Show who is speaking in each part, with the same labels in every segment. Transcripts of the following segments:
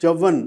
Speaker 1: 54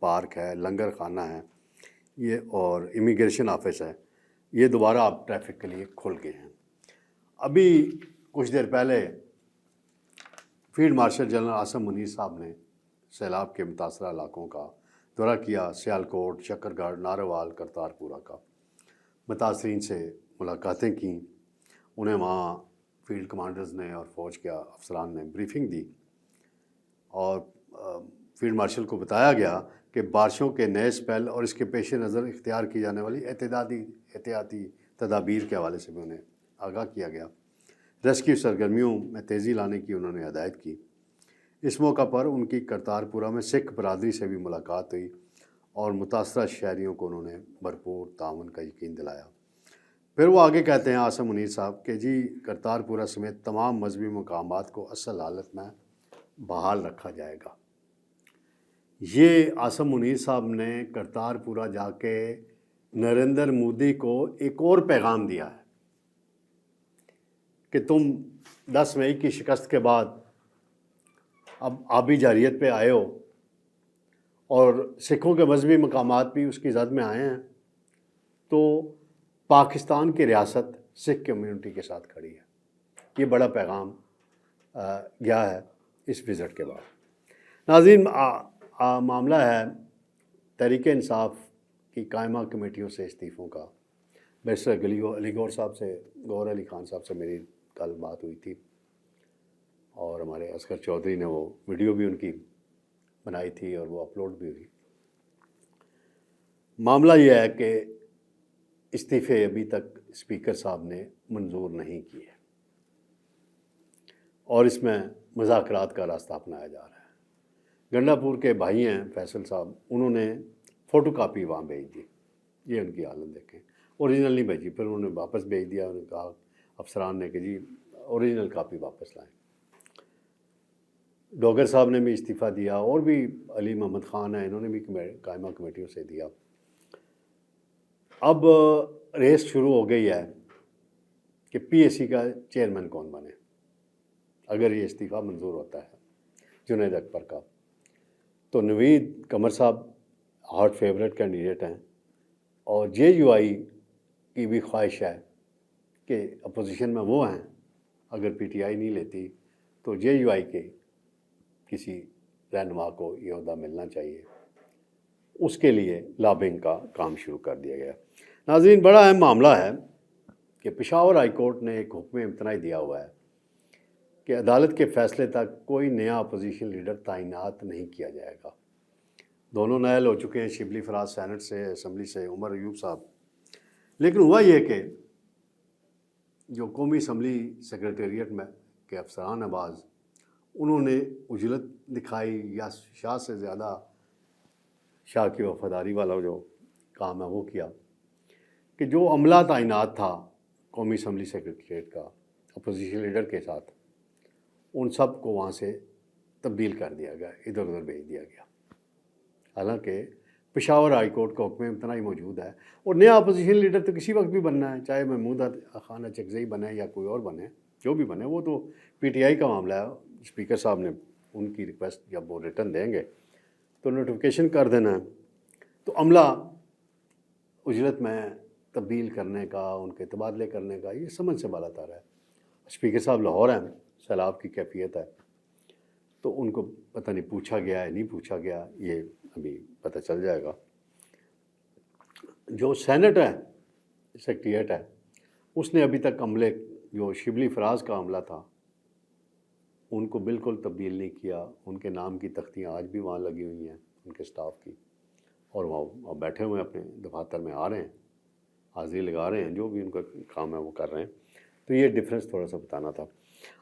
Speaker 1: park ہے، لنگر خانہ ہے یہ، اور امیگریشن آفس ہے، یہ دوبارہ اب ٹریفک کے لیے کھل گئے ہیں۔ ابھی کچھ دیر پہلے field marshal general Asim Munir صاحب نے سیلاب کے متاثرہ علاقوں کا دورہ کیا، سیالکوٹ، شکر گڑھ، ناروال، کرتارپورہ کا، متاثرین سے ملاقاتیں کیں، انہیں وہاں فیلڈ کمانڈرز نے اور فوج کے افسران نے بریفنگ دی، اور فیلڈ مارشل کو بتایا گیا کہ بارشوں کے نئے سپیل اور اس کے پیش نظر اختیار کی جانے والی احتیاطی تدابیر کے حوالے سے بھی انہیں آگاہ کیا گیا۔ ریسکیو سرگرمیوں میں تیزی لانے کی انہوں نے ہدایت کی۔ اس موقع پر ان کی کرتارپورہ میں سکھ برادری سے بھی ملاقات ہوئی اور متاثرہ شہریوں کو انہوں نے بھرپور تعاون کا یقین دلایا۔ پھر وہ آگے کہتے ہیں عاصم منیر صاحب کہ جی کرتارپورہ سمیت تمام مذہبی مقامات کو اصل حالت میں بحال رکھا جائے گا۔ یہ عاصم منیر صاحب نے کرتارپورہ جا کے نریندر مودی کو ایک اور پیغام دیا ہے کہ تم 10 مئی کی شکست کے بعد اب آبی جارحیت پہ آئے ہو اور سکھوں کے مذہبی مقامات بھی اس کی زد میں آئے ہیں، تو پاکستان کی ریاست سکھ کمیونٹی کے ساتھ کھڑی ہے۔ یہ بڑا پیغام گیا ہے اس وزٹ کے بعد۔ ناظرین، معاملہ ہے تحریک انصاف کی قائمہ کمیٹیوں سے استعفوں کا۔ بیرسٹر علی گور صاحب سے، گور علی خان صاحب سے میری کل بات ہوئی تھی، اور ہمارے اصغر چودھری نے وہ ویڈیو بھی ان کی بنائی تھی اور وہ اپلوڈ بھی ہوئی۔ معاملہ یہ ہے کہ استعفے ابھی تک اسپیکر صاحب نے منظور نہیں کیے اور اس میں مذاکرات کا راستہ اپنایا جا رہا ہے۔ گنڈا پور کے بھائی ہیں فیصل صاحب، انہوں نے فوٹو کاپی وہاں بھیج دی، یہ ان کی حالت دیکھیں، اوریجنل نہیں بھیجی، پھر انہوں نے واپس بھیج دیا، انہوں نے کہا افسران نے کہ جی اوریجنل کاپی واپس لائیں۔ ڈوگر صاحب نے بھی استعفیٰ دیا، اور بھی علی محمد خان ہیں، انہوں نے بھی قائمہ کمیٹیوں سے دیا۔ اب ریس شروع ہو گئی ہے کہ پی ایس سی کا چیئرمین کون بنے اگر یہ استعفیٰ منظور ہوتا ہے جنید اکبر کا۔ تو نوید قمر صاحب ہاٹ فیورٹ کینڈیڈیٹ ہیں، اور جے یو آئی کی بھی خواہش ہے کہ اپوزیشن میں وہ ہیں، اگر پی ٹی آئی نہیں لیتی تو جے یو آئی کے کسی رہنما کو یہ عہدہ ملنا چاہیے۔ اس کے لیے لابنگ کا کام شروع کر دیا گیا۔ ناظرین، بڑا اہم معاملہ ہے کہ پشاور ہائی کورٹ نے ایک حکم امتناعی دیا ہوا ہے کہ عدالت کے فیصلے تک کوئی نیا اپوزیشن لیڈر تعینات نہیں کیا جائے گا۔ دونوں نائل ہو چکے ہیں، شبلی فراز سینٹ سے، اسمبلی سے عمر ایوب صاحب۔ لیکن ہوا یہ کہ جو قومی اسمبلی سیکریٹریٹ میں کے افسران بعض، انہوں نے عجلت دکھائی یا شاہ سے زیادہ شاہ کی وفاداری والا جو کام ہے وہ کیا کہ جو عملہ تعینات تھا قومی اسمبلی سیکریٹریٹ کا اپوزیشن لیڈر کے ساتھ، ان سب کو وہاں سے تبدیل کر دیا گیا، ادھر ادھر بھیج دیا گیا۔ حالانکہ پشاور ہائی کورٹ کا حکم امتناعی موجود ہے، اور نیا اپوزیشن لیڈر تو کسی وقت بھی بننا ہے، چاہے محمود خان اچکزئی بنے یا کوئی اور بنے، جو بھی بنے، وہ تو پی ٹی آئی کا معاملہ ہے۔ اسپیکر صاحب نے ان کی ریکویسٹ جب وہ ریٹرن دیں گے تو نوٹیفیکیشن کر دینا ہے۔ تو عملہ اجرت میں تبدیل کرنے کا، ان کے تبادلے کرنے کا، یہ سمجھ سے بالا تر ہے۔ اسپیکر صاحب لاہور ہیں، سیلاب کی کیفیت ہے، تو ان کو پتہ نہیں پوچھا گیا ہے نہیں پوچھا گیا، یہ ابھی پتہ چل جائے گا۔ جو سینٹ ہے، سیکریٹریٹ ہے، اس نے ابھی تک عملے جو شبلی فراز کا عملہ تھا ان کو بالکل تبدیل نہیں کیا۔ ان کے نام کی تختیاں آج بھی وہاں لگی ہوئی ہیں ان کے سٹاف کی، اور وہ بیٹھے ہوئے ہیں اپنے دفاتر میں، آ رہے ہیں، حاضری لگا رہے ہیں، جو بھی ان کا کام ہے وہ کر رہے ہیں۔ تو یہ ڈفرینس تھوڑا سا بتانا تھا۔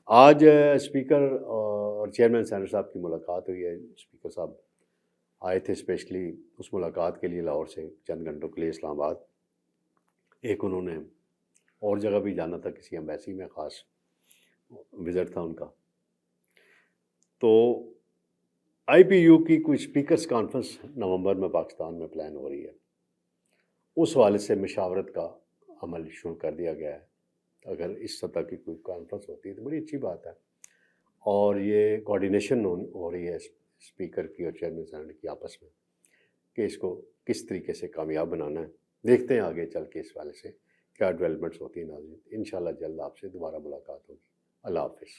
Speaker 1: آج اسپیکر اور چیئرمین سینٹ صاحب کی ملاقات ہوئی ہے۔ اسپیکر صاحب آئے تھے اسپیشلی اس ملاقات کے لیے لاہور سے چند گھنٹوں کے لیے اسلام آباد۔ ایک انہوں نے اور جگہ بھی جانا تھا، کسی ایمبیسی میں خاص وزٹ تھا ان کا۔ تو آئی پی یو کی کوئی اسپیکرز کانفرنس نومبر میں پاکستان میں پلان ہو رہی ہے، اس حوالے سے مشاورت کا عمل شروع کر دیا گیا ہے۔ اگر اس سطح کی کوئی کانفرنس ہوتی ہے تو بڑی اچھی بات ہے، اور یہ کوارڈینیشن ہو رہی ہے اسپیکر کی اور چیئرمین سینٹ کی آپس میں، کہ اس کو کس طریقے سے کامیاب بنانا ہے. دیکھتے ہیں آگے چل کے اس والے سے کیا ڈیولپمنٹس ہوتی ہیں. ناظرین انشاءاللہ جلد آپ سے دوبارہ ملاقات ہوگی. اللہ حافظ.